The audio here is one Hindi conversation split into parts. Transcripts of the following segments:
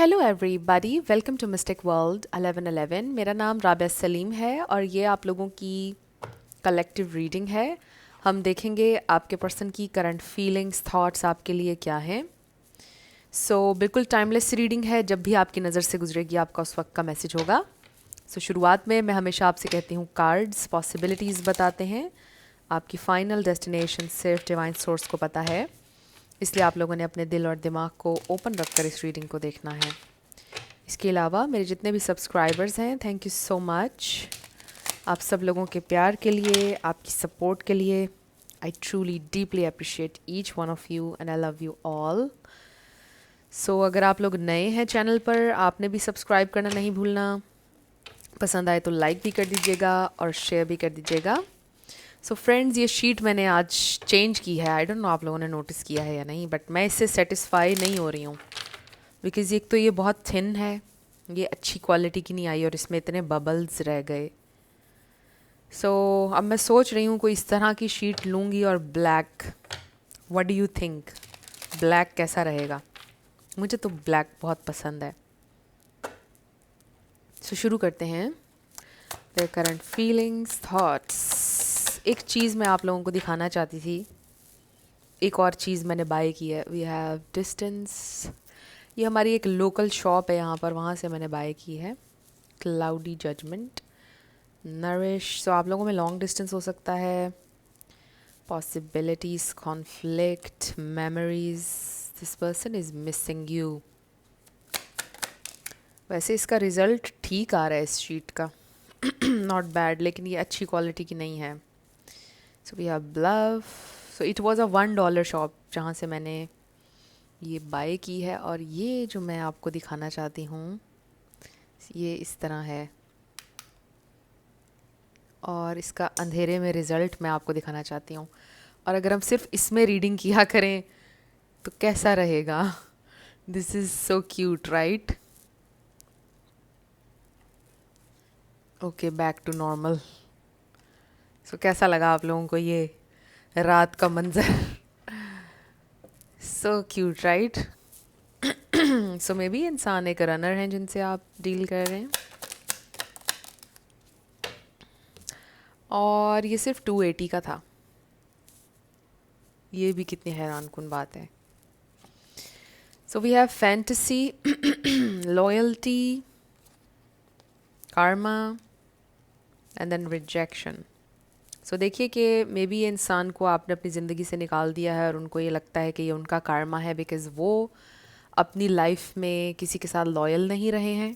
Hello everybody, welcome to mystic world 1111। मेरा नाम राबिया सलीम है और ये आप लोगों की कलेक्टिव रीडिंग है। हम देखेंगे आपके पर्सन की करंट फीलिंग्स, थॉट्स आपके लिए क्या हैं। बिल्कुल टाइमलेस रीडिंग है, जब भी आपकी नज़र से गुजरेगी आपका उस वक्त का मैसेज होगा। शुरुआत में मैं हमेशा आपसे कहती हूँ, कार्ड्स पॉसिबिलिटीज़ बताते हैं, आपकी फाइनल डेस्टिनेशन सिर्फ डिवाइन सोर्स को पता है, इसलिए आप लोगों ने अपने दिल और दिमाग को ओपन रखकर इस रीडिंग को देखना है। इसके अलावा मेरे जितने भी सब्सक्राइबर्स हैं, थैंक यू सो मच आप सब लोगों के प्यार के लिए, आपकी सपोर्ट के लिए। I truly deeply appreciate each one of you and I love you all. अगर आप लोग नए हैं चैनल पर, आपने भी सब्सक्राइब करना नहीं भूलना। पसंद आए तो लाइक भी कर दीजिएगा और शेयर भी कर दीजिएगा। फ्रेंड्स, ये शीट मैंने आज चेंज की है। आई डोंट नो आप लोगों ने नोटिस किया है या नहीं, बट मैं इससे सेटिस्फाई नहीं हो रही हूँ बिकॉज़ एक तो ये बहुत थिन है, ये अच्छी क्वालिटी की नहीं आई और इसमें इतने बबल्स रह गए। अब मैं सोच रही हूँ कोई इस तरह की शीट लूँगी और black. What do you think, black कैसा रहेगा? मुझे तो ब्लैक बहुत पसंद है। शुरू करते हैं। The current feelings, thoughts. एक चीज़ मैं आप लोगों को दिखाना चाहती थी, एक और चीज़ मैंने बाय की है। We have distance. ये हमारी एक लोकल शॉप है यहाँ पर, वहाँ से मैंने बाय की है। Cloudy judgement, nourish. आप लोगों में लॉन्ग डिस्टेंस हो सकता है। Possibilities, conflict, memories, this person is missing you. वैसे इसका रिज़ल्ट ठीक आ रहा है इस शीट का, नॉट बैड, लेकिन ये अच्छी क्वालिटी की नहीं है। We have love. It was a $1 shop जहाँ से मैंने ये बाय की है। और ये जो मैं आपको दिखाना चाहती हूँ, ये इस तरह है और इसका अंधेरे में रिज़ल्ट मैं आपको दिखाना चाहती हूँ। और अगर हम सिर्फ इसमें रीडिंग किया करें तो कैसा रहेगा? This is so cute, right? Okay, back to normal. कैसा लगा आप लोगों को ये रात का मंजर? So cute, right? Maybe इंसान एक रनर हैं जिनसे आप डील कर रहे हैं। और ये सिर्फ 280 का था। ये भी कितनी हैरानकुन बात है। We have fantasy, loyalty, karma and then rejection. देखिए कि मे बी ये इंसान को आपने अपनी ज़िंदगी से निकाल दिया है और उनको ये लगता है कि ये उनका karma है बिकॉज़ वो अपनी लाइफ में किसी के साथ लॉयल नहीं रहे हैं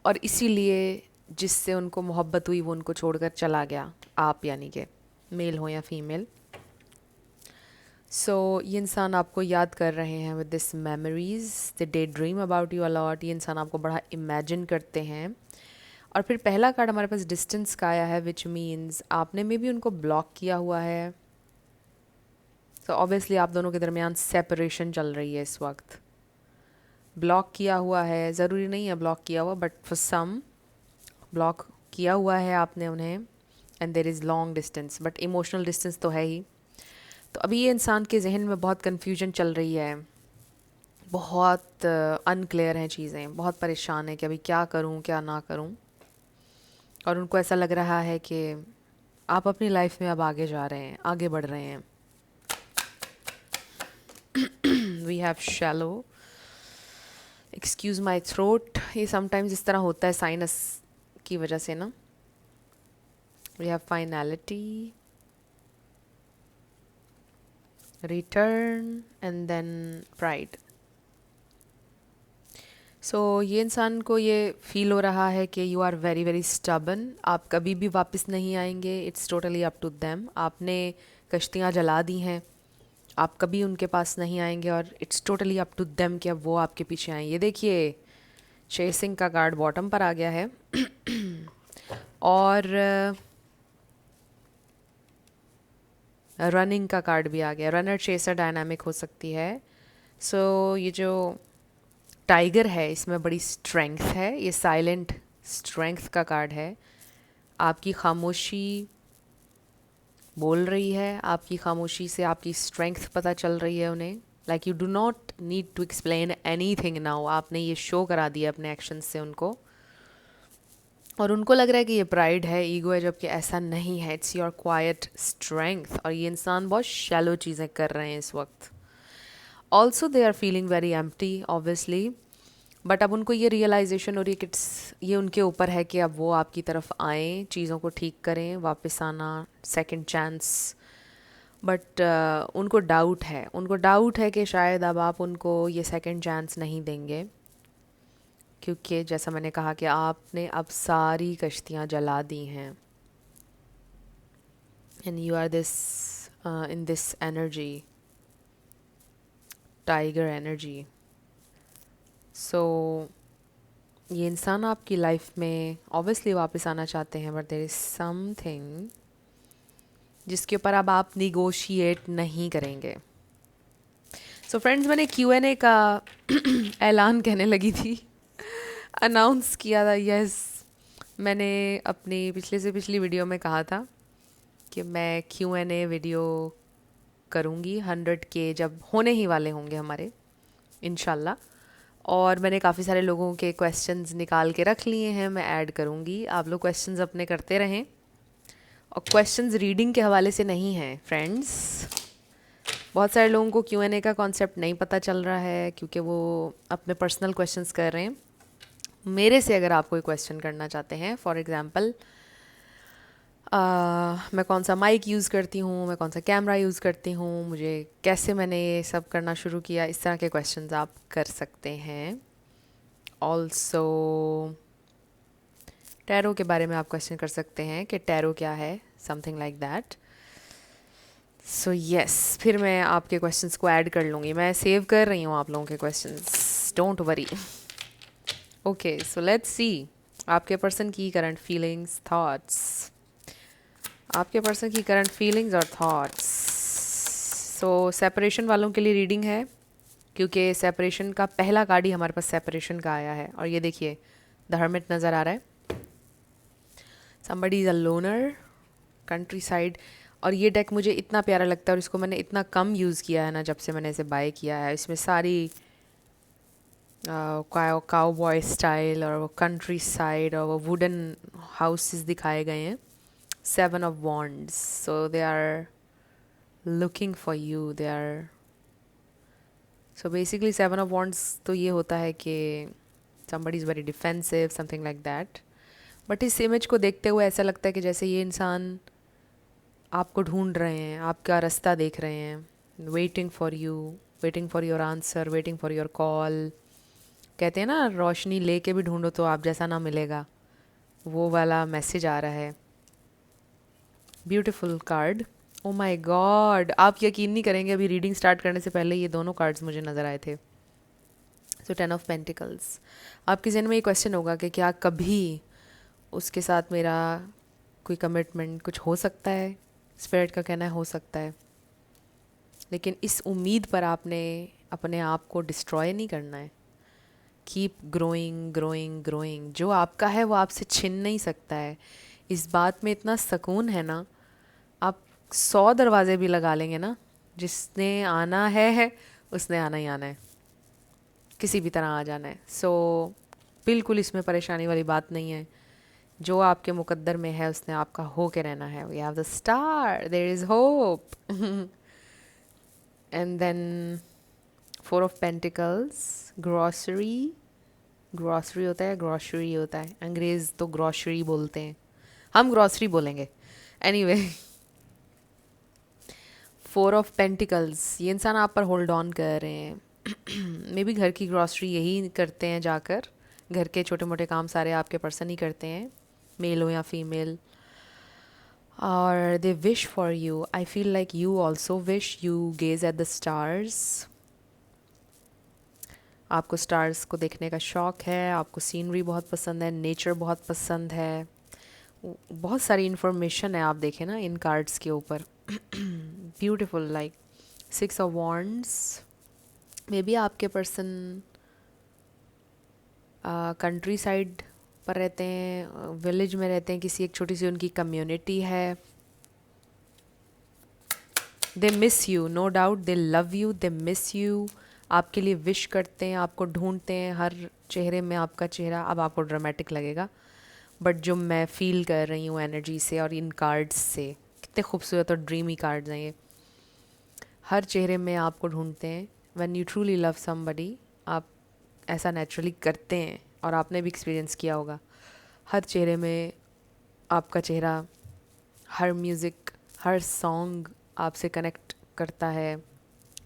और इसीलिए जिससे उनको मोहब्बत हुई वो उनको छोड़कर चला गया। आप यानी कि मेल हो या फीमेल। ये इंसान आपको याद कर रहे हैं with this memories, they day dream about you a lot. ये इंसान आपको बड़ा इमेजिन करते हैं। और फिर पहला कार्ड हमारे पास डिस्टेंस का आया है, विच मीन्स आपने में भी उनको ब्लॉक किया हुआ है। ऑब्वियसली आप दोनों के दरमियान सेपरेशन चल रही है इस वक्त। ब्लॉक किया हुआ है, ज़रूरी नहीं है ब्लॉक किया हुआ, बट फॉर सम ब्लॉक किया हुआ है आपने उन्हें। And there is long distance, but emotional distance तो है ही। अभी ये इंसान के जहन में बहुत कन्फ्यूजन चल रही है, बहुत अनक्लियर हैं चीज़ें, बहुत परेशान है कि अभी क्या करूं क्या ना करूं। और उनको ऐसा लग रहा है कि आप अपनी लाइफ में अब आगे जा रहे हैं, आगे बढ़ रहे हैं। We have shallow. Excuse my throat, ये समटाइम्स इस तरह होता है साइनस की वजह से ना। We have finality, return and then pride. ये इंसान को ये फील हो रहा है कि you are very very stubborn, आप कभी भी वापस नहीं आएंगे। It's totally up to them. आपने कश्तियाँ जला दी हैं, आप कभी उनके पास नहीं आएंगे और it's totally up to them कि अब वो आपके पीछे आएँ। ये देखिए, चेसिंग का कार्ड बॉटम पर आ गया है और रनिंग का कार्ड भी आ गया। रनर चेसर डायनामिक हो सकती है। ये जो टाइगर है इसमें बड़ी स्ट्रेंथ है, ये साइलेंट स्ट्रेंथ का कार्ड है। आपकी खामोशी बोल रही है, आपकी खामोशी से आपकी स्ट्रेंथ पता चल रही है उन्हें। Like you do not need to explain anything now, आपने ये शो करा दिया अपने एक्शन से उनको, और उनको लग रहा है कि ये प्राइड है, ईगो है, जबकि ऐसा नहीं है, इट्स योर क्वाइट स्ट्रेंथ। और ये इंसान बहुत शैलो चीज़ें कर रहे हैं इस वक्त। Also they are feeling very empty obviously, but अब उनको ये रियलाइजेशन हो रही है कि ये उनके ऊपर है कि अब वो आपकी तरफ आएँ, चीज़ों को ठीक करें, वापस आना, सेकंड चांस। बट उनको डाउट है कि शायद अब आप उनको ये सेकंड चांस नहीं देंगे, क्योंकि जैसा मैंने कहा कि आपने अब सारी कश्तियाँ जला दी हैं, and you are this in this energy, tiger energy. So ये इंसान आपकी लाइफ में ऑब्वियसली वापस आना चाहते हैं, बट देयर इज़ समथिंग जिसके ऊपर अब आप निगोशिएट नहीं करेंगे। सो फ्रेंड्स, मैंने Q&A का ऐलान कहने लगी थी, अनाउंस किया था। यस, मैंने अपनी पिछले से पिछली वीडियो में कहा था कि मैं Q&A वीडियो करूँगी 100K जब होने ही वाले होंगे हमारे, इंशाल्लाह। और मैंने काफ़ी सारे लोगों के क्वेश्चंस निकाल के रख लिए हैं, मैं ऐड करूँगी। आप लोग क्वेश्चंस अपने करते रहें, और क्वेश्चंस रीडिंग के हवाले से नहीं हैं फ्रेंड्स। बहुत सारे लोगों को Q&A का कॉन्सेप्ट नहीं पता चल रहा है, क्योंकि वो अपने पर्सनल क्वेश्चंस कर रहे हैं। मेरे से अगर आप कोई क्वेश्चन करना चाहते हैं, फॉर एग्ज़ाम्पल मैं कौन सा माइक यूज़ करती हूँ, मैं कौन सा कैमरा यूज़ करती हूँ, मुझे कैसे मैंने ये सब करना शुरू किया, इस तरह के क्वेश्चंस आप कर सकते हैं। ऑल्सो टैरो के बारे में आप क्वेश्चन कर सकते हैं कि टैरो क्या है, something like that. So yes, फिर मैं आपके क्वेश्चंस को ऐड कर लूँगी, मैं सेव कर रही हूँ आप लोगों के questions, don't worry. Okay, so let's see आपके पर्सन की करंट फीलिंग्स, थॉट्स, आपके पर्सन की करंट फीलिंग्स और थॉट्स। सो सेपरेशन वालों के लिए रीडिंग है, क्योंकि सेपरेशन का पहला कार्ड ही हमारे पास सेपरेशन का आया है। और ये देखिए, द हर्मिट नज़र आ रहा है, somebody is a loner, country side. और ये डेक मुझे इतना प्यारा लगता है, और इसको मैंने इतना कम यूज़ किया है ना जब से मैंने इसे बाय किया है। इसमें सारी काउबॉय स्टाइल और वो कंट्री साइड और वो वुडन हाउसेस दिखाए गए हैं। 7 of Wands, so they are looking for you, they are, so basically 7 of Wands तो ये होता है कि somebody is very defensive, something like that। But इस इमेज को देखते हुए ऐसा लगता है कि जैसे ये इंसान आपको ढूंढ रहे हैं, आपका रास्ता देख रहे हैं, waiting for you, waiting for your answer, waiting for your call. कहते हैं ना, रोशनी लेके भी ढूंढो तो आप जैसा ना मिलेगा, वो वाला मैसेज आ रहा है। Beautiful card, oh my God, आप यकीन नहीं करेंगे, अभी रीडिंग स्टार्ट करने से पहले ये दोनों कार्ड्स मुझे नज़र आए थे। सो 10 of Pentacles, आपके जहन में ये क्वेश्चन होगा कि क्या कभी उसके साथ मेरा कोई कमिटमेंट कुछ हो सकता है। स्पिरिट का कहना है हो सकता है, लेकिन इस उम्मीद पर आपने अपने आप को डिस्ट्रॉय नहीं करना है। कीप ग्रोइंग ग्रोइंग ग्रोइंग, जो आपका है वो आपसे छिन नहीं सकता है। इस बात में इतना सुकून है ना, आप 100 दरवाजे भी लगा लेंगे ना, जिसने आना है उसने आना ही आना है, किसी भी तरह आ जाना है। सो बिल्कुल इसमें परेशानी वाली बात नहीं है, जो आपके मुकद्दर में है उसने आपका हो के रहना है। We have the star, there is hope. And then 4 of Pentacles, grocery, grocery होता है, ग्रॉसरी होता है, अंग्रेज़ तो ग्रॉसरी बोलते हैं, हम ग्रॉसरी बोलेंगे एनीवे। 4 of Pentacles, ये इंसान आप पर होल्ड ऑन कर रहे हैं। मे बी घर की ग्रॉसरी यही करते हैं जाकर, घर के छोटे मोटे काम सारे आपके पर्सन ही करते हैं, मेल हो या फीमेल। और they wish for you, I feel like you also wish, you gauge at the stars. आपको स्टार्स को देखने का शौक़ है, आपको सीनरी बहुत पसंद है, नेचर बहुत पसंद है, बहुत सारी इन्फॉर्मेशन है आप देखें ना इन कार्ड्स के ऊपर। Beautiful, like 6 of Wands। May be आपके पर्सन कंट्री साइड पर रहते हैं, विलेज में रहते हैं, किसी एक छोटी सी उनकी कम्युनिटी है। They miss you, no doubt they love you, they miss you, आपके लिए विश करते हैं, आपको ढूंढते हैं, हर चेहरे में आपका चेहरा। अब आपको ड्रामेटिक लगेगा, बट जो मैं फील कर रही हूँ एनर्जी से और इन कार्ड्स से, कितने खूबसूरत और ड्रीमी कार्ड्स हैं ये। हर चेहरे में आपको ढूंढते हैं। When you truly love somebody, आप ऐसा नेचुरली करते हैं, और आपने भी एक्सपीरियंस किया होगा। हर चेहरे में आपका चेहरा, हर म्यूज़िक, हर सॉन्ग आपसे कनेक्ट करता है।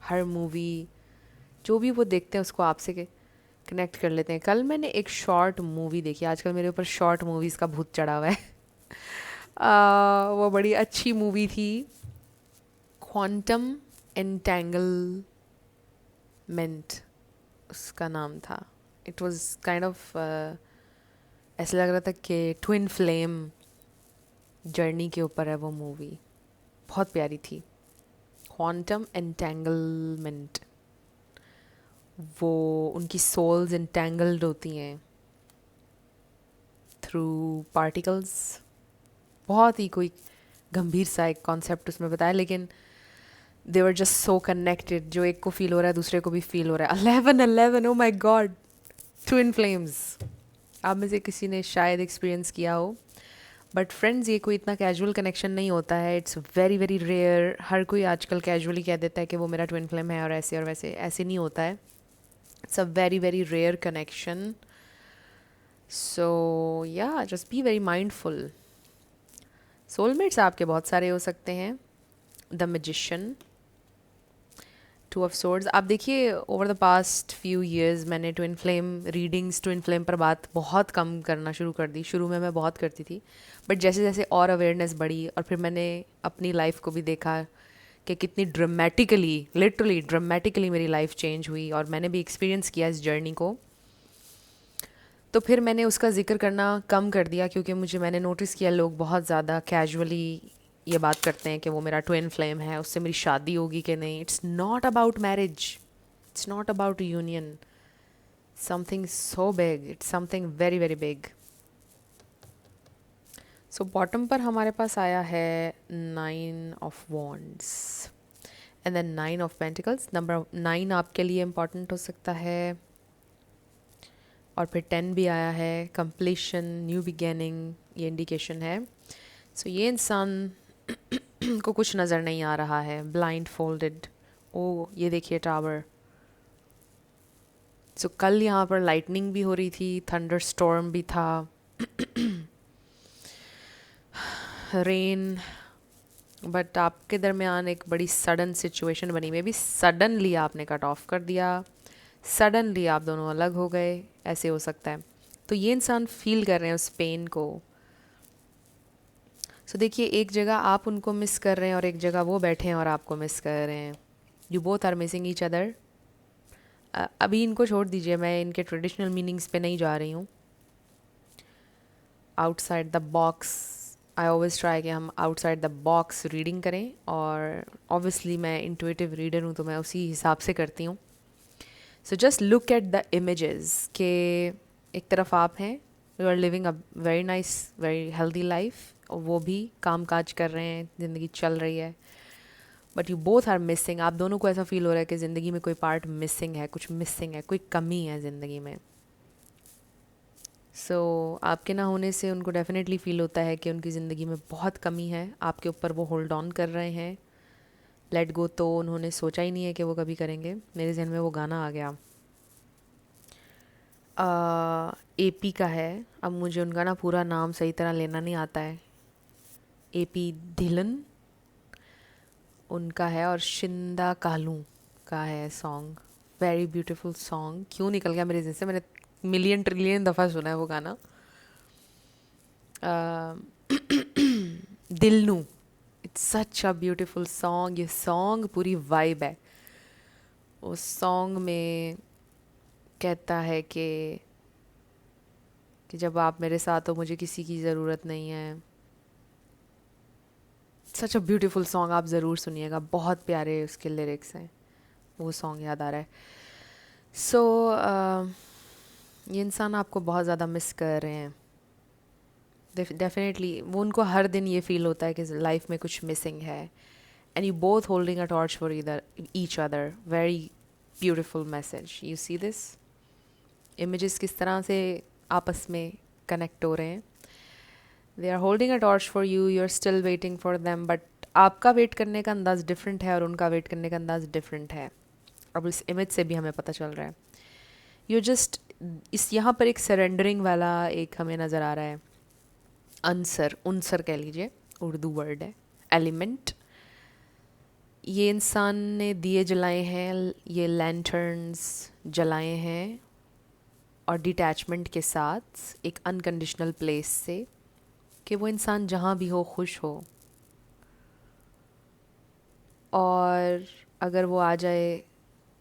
हर मूवी जो भी वो देखते हैं उसको आपसे कनेक्ट कर लेते हैं। कल मैंने एक शॉर्ट मूवी देखी, आजकल मेरे ऊपर शॉर्ट मूवीज़ का भूत चढ़ा हुआ है। वो बड़ी अच्छी मूवी थी, क्वांटम एंटेंगलमेंट उसका नाम था। इट वाज काइंड ऑफ, ऐसा लग रहा था कि ट्विन फ्लेम जर्नी के ऊपर है वो मूवी। बहुत प्यारी थी, क्वांटम एंटेंगलमेंट। वो उनकी सोल्स एंटेंगल्ड होती हैं थ्रू पार्टिकल्स। बहुत ही कोई गंभीर सा एक कॉन्सेप्ट उसमें बताया, लेकिन दे वर जस्ट सो कनेक्टेड। जो एक को फील हो रहा है दूसरे को भी फील हो रहा है। 11-11, ओ माई गॉड, ट्विन फ्लेम्स। आप में से किसी ने शायद एक्सपीरियंस किया हो, बट फ्रेंड्स ये कोई इतना कैजुअल कनेक्शन नहीं होता है। It's very very rare. हर कोई आजकल कैजुअली कह देता है कि वो मेरा ट्विन फ्लेम है और वैसे ऐसे नहीं होता है। It's a very very rare connection. So yeah, just be very mindful. Soulmates आपके बहुत सारे हो सकते हैं। The magician, two of swords. आप देखिए, over the past few years मैंने twin flame readings, twin flame पर बात बहुत कम करना शुरू कर दी। शुरू में मैं बहुत करती थी, बट जैसे जैसे और अवेयरनेस बढ़ी और फिर मैंने अपनी लाइफ को भी देखा कि कितनी ड्रामेटिकली, लिटरली ड्रामेटिकली मेरी लाइफ चेंज हुई, और मैंने भी एक्सपीरियंस किया इस जर्नी को। तो फिर मैंने उसका जिक्र करना कम कर दिया, क्योंकि मैंने नोटिस किया लोग बहुत ज़्यादा कैजुअली ये बात करते हैं कि वो मेरा ट्विन फ्लेम है, उससे मेरी शादी होगी कि नहीं। It's not about marriage, it's not about union, something so big, it's something very very big. So bottom पर हमारे पास आया है 9 of wands and then 9 of pentacles. Number 9 आपके लिए इम्पॉर्टेंट हो सकता है, और फिर 10 भी आया है, कंप्लीशन, न्यू बिगेनिंग, ये इंडिकेशन है। सो ये इंसान को कुछ नज़र नहीं आ रहा है, ब्लाइंड फोल्डेड। ओ ये देखिए टावर। सो कल यहाँ पर लाइटनिंग भी हो रही थी, थंडर स्टॉर्म भी था, रेन, बट आपके दरमियान एक बड़ी सडन सिचुएशन बनी। मे बी सडनली आपने कट ऑफ कर दिया, सडनली आप दोनों अलग हो गए, ऐसे हो सकता है। तो ये इंसान फील कर रहे हैं उस पेन को। सो देखिए, एक जगह आप उनको मिस कर रहे हैं और एक जगह वो बैठे हैं और आपको मिस कर रहे हैं। You both are missing each other. अभी इनको छोड़ दीजिए, मैं इनके ट्रेडिशनल मीनिंग्स पे नहीं जा रही हूँ। Outside the box, I always try कि हम आउटसाइड द बॉक्स रीडिंग करें, और ऑब्वियसली मैं इंट्यूटिव रीडर हूँ तो मैं उसी हिसाब से करती हूँ। So just look at the images के एक तरफ आप हैं, you are living a very nice very healthy life, और वो भी काम काज कर रहे हैं, ज़िंदगी चल रही है, but you both are missing. आप दोनों को ऐसा फील हो रहा है कि ज़िंदगी में कोई पार्ट मिसिंग है, कुछ मिसिंग है, कोई कमी है ज़िंदगी में। आपके ना होने से उनको डेफिनेटली फ़ील होता है कि उनकी ज़िंदगी में बहुत कमी है, आपके ऊपर वो होल्ड ऑन कर रहे हैं। लेट गो तो उन्होंने सोचा ही नहीं है कि वो कभी करेंगे। मेरे जहन में वो गाना आ गया, एपी का है। अब मुझे उनका ना पूरा नाम सही तरह लेना नहीं आता है। एपी धिलन उनका है, और शिंदा कालू का है सॉन्ग। Very beautiful song. क्यों निकल गया मेरे जहन से, मैंने मिलियन ट्रिलियन दफ़ा सुना है वो गाना। Dilnu, it's such a beautiful song. ये सॉन्ग पूरी वाइब है। उस सॉन्ग में कहता है कि जब आप मेरे साथ हो मुझे किसी की ज़रूरत नहीं है। सच अ ब्यूटीफुल सॉन्ग, आप ज़रूर सुनिएगा, बहुत प्यारे उसके लिरिक्स हैं। वो सॉन्ग याद आ रहा है। ये इंसान आपको बहुत ज़्यादा मिस कर रहे हैं। डेफिनेटली वो, उनको हर दिन ये फील होता है कि लाइफ में कुछ मिसिंग है, and you both holding a torch for each other. Very beautiful message. You see this? Images किस तरह से आपस में connect हो रहे हैं. They are holding a torch for you, you're still waiting for them, but आपका वेट करने का अंदाज़ डिफरेंट है और उनका वेट करने का अंदाज़ डिफरेंट है. अब इस इमेज से भी हमें पता चल रहा है. यू जस्ट इस यहाँ पर एक सरेंडरिंग वाला एक हमें नज़र आ रहा है. उनसर कह लीजिए, उर्दू वर्ड है. एलिमेंट. ये इंसान ने दिए जलाए हैं, ये लैंटर्न्स जलाए हैं, और डिटैचमेंट के साथ एक अनकंडीशनल प्लेस से कि वो इंसान जहाँ भी हो खुश हो. और अगर वो आ जाए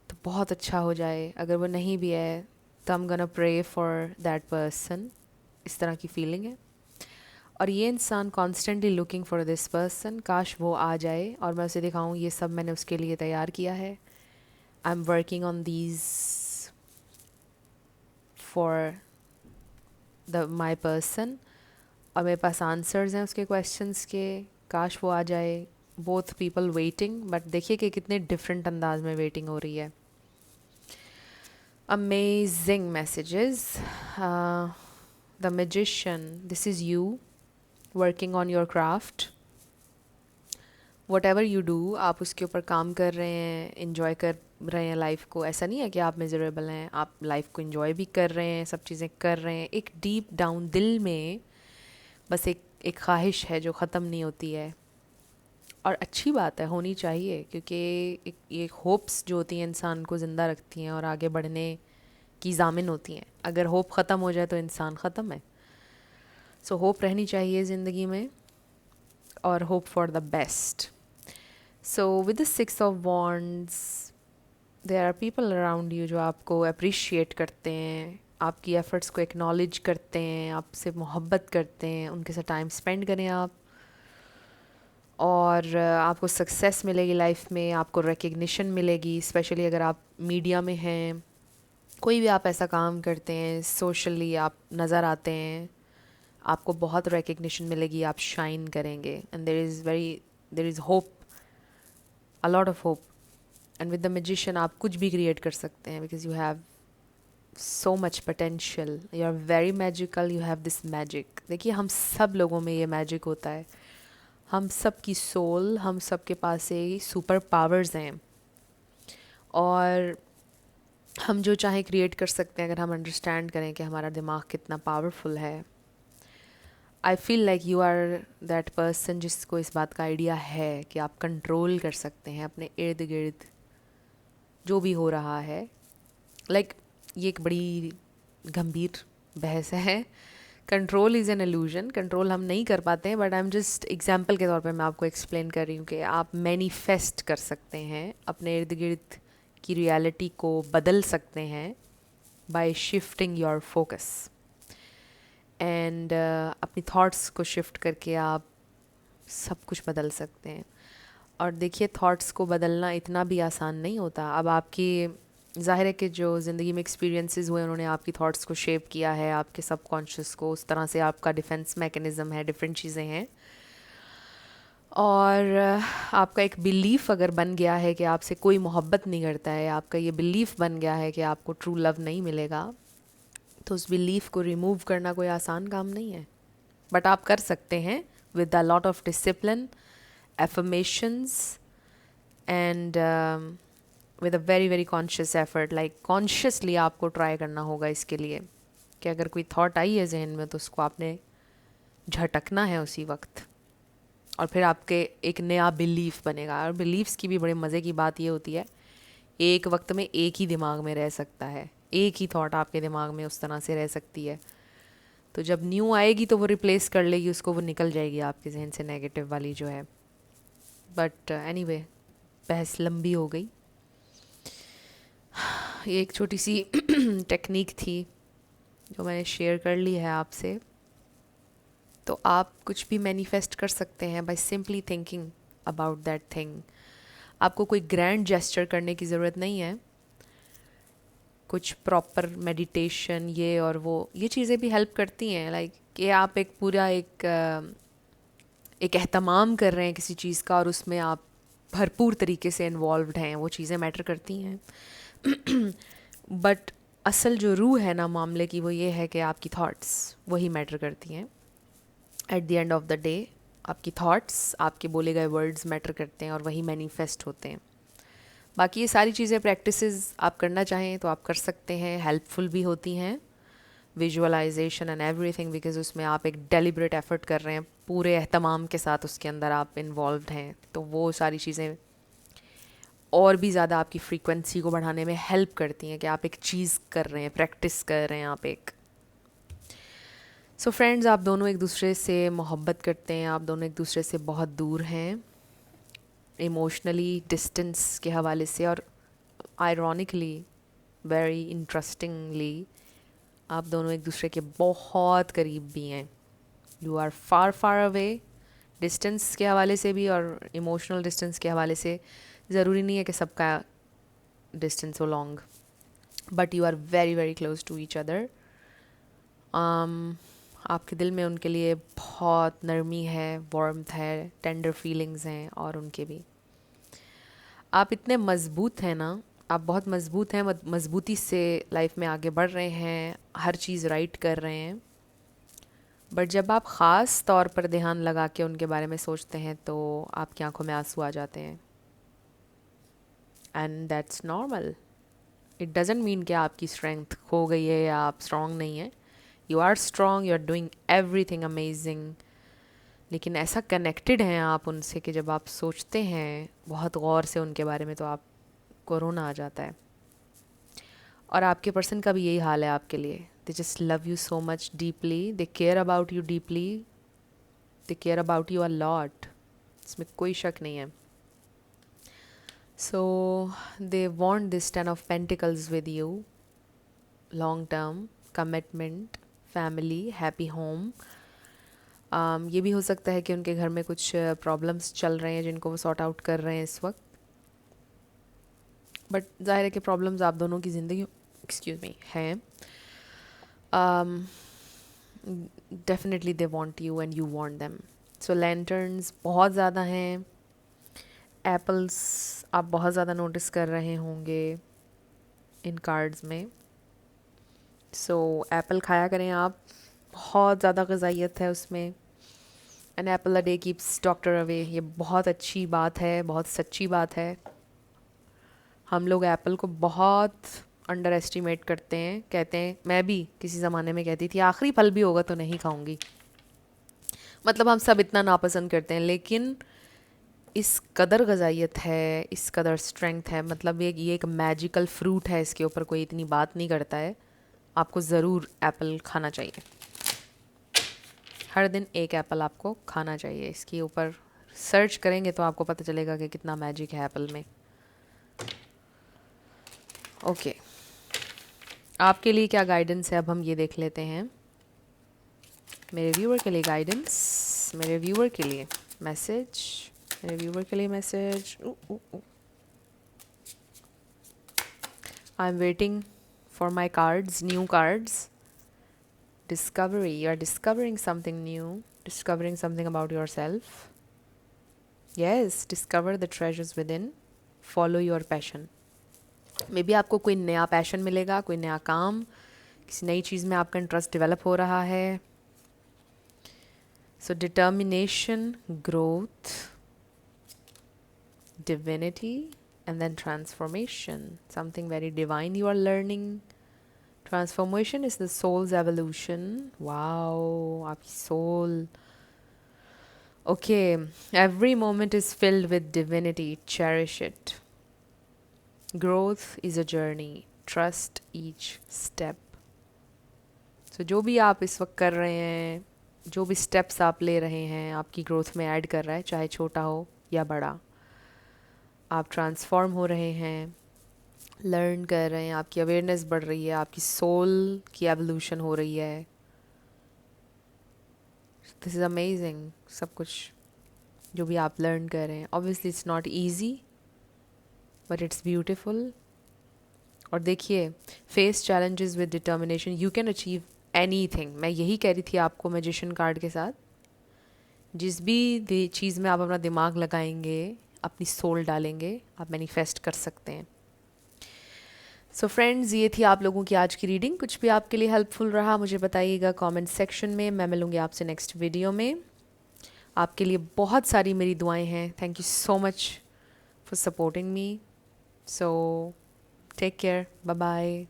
तो बहुत अच्छा हो जाए, अगर वो नहीं भी है तो I'm gonna pray for that person. इस तरह की फीलिंग है. और ये इंसान constantly looking for this person. काश वो आ जाए और मैं उसे दिखाऊं ये सब मैंने उसके लिए तैयार किया है. I am working on these for my person. और मेरे पास आंसर्स हैं उसके क्वेश्चंस के. काश वो आ जाए. बोथ पीपल वेटिंग, बट देखिए कि कितने डिफरेंट अंदाज में वेटिंग हो रही है. Amazing messages. The magician, this is you working on your craft. What ever you do, आप उसके ऊपर काम कर रहे हैं, इन्जॉय कर रहे हैं लाइफ को. ऐसा नहीं है कि आप मिजरेबल हैं, आप लाइफ को इन्जॉय भी कर रहे हैं, सब चीज़ें कर रहे हैं. एक डीप डाउन दिल में बस एक ख्वाहिश है जो ख़त्म नहीं होती है. और अच्छी बात है, होनी चाहिए, क्योंकि ये होप्स जो होती हैं इंसान को ज़िंदा रखती हैं और आगे बढ़ने की ज़ामिन होती हैं. अगर होप ख़त्म हो जाए तो इंसान ख़त्म है. सो होप रहनी चाहिए ज़िंदगी में, और hope for the best. So with the 6 of wands, there are people around you जो आपको अप्रिशिएट करते हैं, आपकी एफ़र्ट्स को एक्नॉलेज करते हैं, आपसे मोहब्बत करते हैं. उनके साथ टाइम स्पेंड करें आप, और आपको सक्सेस मिलेगी लाइफ में, आपको रिकग्निशन मिलेगी. स्पेशली अगर आप मीडिया में हैं, कोई भी आप ऐसा काम करते हैं, सोशली आप नज़र आते हैं, आपको बहुत रिकग्निशन मिलेगी, आप शाइन करेंगे. And there is hope, a lot of hope. And with the magician आप कुछ भी क्रिएट कर सकते हैं, because you have so much potential. You are very magical, you have this magic. देखिए, हम सब लोगों में ये मैजिक होता है. हम सब की सोल, हम सब के पास ये सुपर पावर्स हैं, और हम जो चाहे क्रिएट कर सकते हैं अगर हम अंडरस्टैंड करें कि हमारा दिमाग कितना पावरफुल है. I feel like you are that person जिसको इस बात का आइडिया है कि आप कंट्रोल कर सकते हैं अपने इर्द गिर्द जो भी हो रहा है. लाइक ये एक बड़ी गंभीर बहस है. Control is an illusion. Control हम नहीं कर पाते हैं, but I am just example के तौर पे मैं आपको एक्सप्लेन कर रही हूँ कि आप मैनिफेस्ट कर सकते हैं, अपने इर्द गिर्द की रियलिटी को बदल सकते हैं bye shifting your focus. And अपनी थॉट्स को शिफ्ट करके आप सब कुछ बदल सकते हैं. और देखिए, थॉट्स को बदलना इतना भी आसान नहीं होता. अब आपकी ज़ाहिर है कि जो ज़िंदगी में एक्सपीरियंसेस हुए उन्होंने आपकी थॉट्स को शेप किया है, आपके सबकॉन्शियस को. उस तरह से आपका डिफेंस मैकेनिज़्म है, डिफरेंट चीज़ें हैं. और आपका एक बिलीफ अगर बन गया है कि आपसे कोई मोहब्बत नहीं करता है, आपका ये बिलीफ बन गया है कि आपको ट्रू लव नहीं मिलेगा, तो उस बिलीफ को रिमूव करना कोई आसान काम नहीं है. बट आप कर सकते हैं with a lot of discipline, affirmations, and with a very very conscious effort. Like consciously आपको ट्राई करना होगा इसके लिए कि अगर कोई थॉट आई है जहन में तो उसको आपने झटकना है उसी वक्त, और फिर आपके एक नया बिलीफ बनेगा. और बिलीव्स की भी बड़े मज़े की बात ये होती है, एक वक्त में एक ही दिमाग में रह सकता है, एक ही थॉट आपके दिमाग में उस तरह से रह सकती है. तो जब न्यू आएगी तो वो रिप्लेस कर लेगी उसको, वो निकल जाएगी आपके जहन से नेगेटिव वाली जो है. बट एनीवे, बहस लंबी हो गई. ये एक छोटी सी टेक्निक थी जो मैंने शेयर कर ली है आपसे. तो आप कुछ भी मैनिफेस्ट कर सकते हैं by simply thinking about that thing. आपको कोई ग्रैंड जेस्चर करने की ज़रूरत नहीं है. कुछ प्रॉपर मेडिटेशन ये और वो, ये चीज़ें भी हेल्प करती हैं. लाइक कि आप एक एहतमाम कर रहे हैं किसी चीज़ का, और उसमें आप भरपूर तरीके से इन्वॉल्व्ड हैं, वो चीज़ें मैटर करती हैं। बट असल जो रूह है ना मामले की, वो ये है कि आपकी थॉट्स वही मैटर करती हैं। At the end of the day आपकी थॉट्स, आपके बोले गए वर्ड्स मैटर करते हैं और वही मैनिफेस्ट होते हैं। बाकी ये सारी चीज़ें प्रैक्टिसेस आप करना चाहें तो आप कर सकते हैं, हेल्पफुल भी होती हैं, विजुअलाइजेशन एंड एवरीथिंग, बिकॉज उसमें आप एक डेलिब्रेट एफर्ट कर रहे हैं, पूरे एहतमाम के साथ उसके अंदर आप इन्वॉल्व हैं, तो वो सारी चीज़ें और भी ज़्यादा आपकी फ्रीक्वेंसी को बढ़ाने में हेल्प करती हैं कि आप एक चीज़ कर रहे हैं, प्रैक्टिस कर रहे हैं आप एक। सो फ्रेंड्स, आप दोनों एक दूसरे से मोहब्बत करते हैं, आप दोनों एक दूसरे से बहुत दूर हैं इमोशनली, डिस्टेंस के हवाले से, और आयरॉनिकली, वेरी इंटरेस्टिंगली, आप दोनों एक दूसरे के बहुत करीब भी हैं। You are far far away, distance के हवाले से भी और इमोशनल डिस्टेंस के हवाले से। ज़रूरी नहीं है कि सबका डिस्टेंस हो long, but you are very very close to each other. आपके दिल में उनके लिए बहुत नरमी है, वार्मथ है, टेंडर फीलिंग्स हैं, और उनके भी। आप इतने मज़बूत हैं ना, आप बहुत मज़बूत हैं, मज़बूती से लाइफ में आगे बढ़ रहे हैं, हर चीज़ राइट कर रहे हैं। बट जब आप ख़ास तौर पर ध्यान लगा के उनके बारे में सोचते हैं तो आपकी आंखों में आंसू आ जाते हैं। And that's normal. It doesn't mean कि आपकी स्ट्रेंथ खो गई है या आप स्ट्रॉन्ग नहीं हैं। You are strong, you are doing everything amazing. लेकिन ऐसा कनेक्टेड हैं आप उनसे कि जब आप सोचते हैं बहुत गौर से उनके बारे में तो आप को रोना आ जाता है। और आपके पर्सन का भी यही हाल है आपके लिए। They just love you so much deeply, they care about you deeply, they care about you a lot, इसमें कोई शक नहीं है। So they want this 10 of pentacles with you, long term commitment, family, happy home. ये भी हो सकता है कि उनके घर में कुछ प्रॉब्लम्स चल रहे हैं जिनको वो सॉर्ट आउट कर रहे हैं इस वक्त, बट जाहिर है कि प्रॉब्लम्स आप दोनों की ज़िंदगी, एक्सक्यूज़ मी, हैं। Definitely they want you and you want them. So lanterns बहुत ज़्यादा हैं, एप्पल्स आप बहुत ज़्यादा नोटिस कर रहे होंगे इन कार्ड्स में। सो एप्पल खाया करें आप, बहुत ज़्यादा ग़िज़ाइयत है उसमें। An apple a day keeps doctor away, ये बहुत अच्छी बात है, बहुत सच्ची बात है। हम लोग एप्पल को बहुत अंडर एस्टिमेट करते हैं, कहते हैं, मैं भी किसी ज़माने में कहती थी आखिरी फल भी होगा तो नहीं खाऊंगी, मतलब हम सब इतना नापसंद करते हैं। लेकिन इस कदर ग़िज़ाइयत है, इस कदर स्ट्रेंथ है, मतलब ये एक मैजिकल फ्रूट है, इसके ऊपर कोई इतनी बात नहीं करता है। आपको ज़रूर एप्पल खाना चाहिए, हर दिन एक एप्पल आपको खाना चाहिए। इसके ऊपर सर्च करेंगे तो आपको पता चलेगा कि कितना मैजिक है एप्पल में। ओके, आपके लिए क्या गाइडेंस है, अब हम ये देख लेते हैं। मेरे व्यूअर के लिए गाइडेंस, मेरे व्यूअर के लिए मैसेज, मेरे व्यूअर के लिए message. I am waiting for my cards, new cards. Discovery, you are discovering something new, discovering something about yourself. Yes, discover the treasures within, follow your passion. May be आपको कोई नया पैशन मिलेगा, कोई नया काम, किसी नई चीज़ में आपका इंटरेस्ट डेवलप हो रहा है। So determination, growth, divinity, and then transformation, something very divine you are learning. Transformation is the soul's evolution. Wow, आपकी soul. Okay, every moment is filled with divinity. Cherish it. Growth is a journey. Trust each step. So जो भी आप इस वक्त कर रहे हैं, जो भी steps आप ले रहे हैं, आपकी growth में add कर रहा है, चाहे छोटा हो या बड़ा। आप transform हो रहे हैं, लर्न कर रहे हैं, आपकी अवेयरनेस बढ़ रही है, आपकी सोल की एवोल्यूशन हो रही है। दिस इज़ अमेजिंग, सब कुछ जो भी आप लर्न कर रहे हैं। Obviously it's not easy but it's beautiful. और देखिए, face challenges with determination, you can achieve anything. मैं यही कह रही थी आपको मैजिशियन कार्ड के साथ, जिस भी चीज़ में आप अपना दिमाग लगाएंगे अपनी सोल डालेंगे आप मैनिफेस्ट कर सकते हैं। सो फ्रेंड्स, ये थी आप लोगों की आज की रीडिंग। कुछ भी आपके लिए हेल्पफुल रहा मुझे बताइएगा कमेंट सेक्शन में। मैं मिलूँगी आपसे नेक्स्ट वीडियो में। आपके लिए बहुत सारी मेरी दुआएं हैं। Thank you so much for supporting me. So take care, bye bye.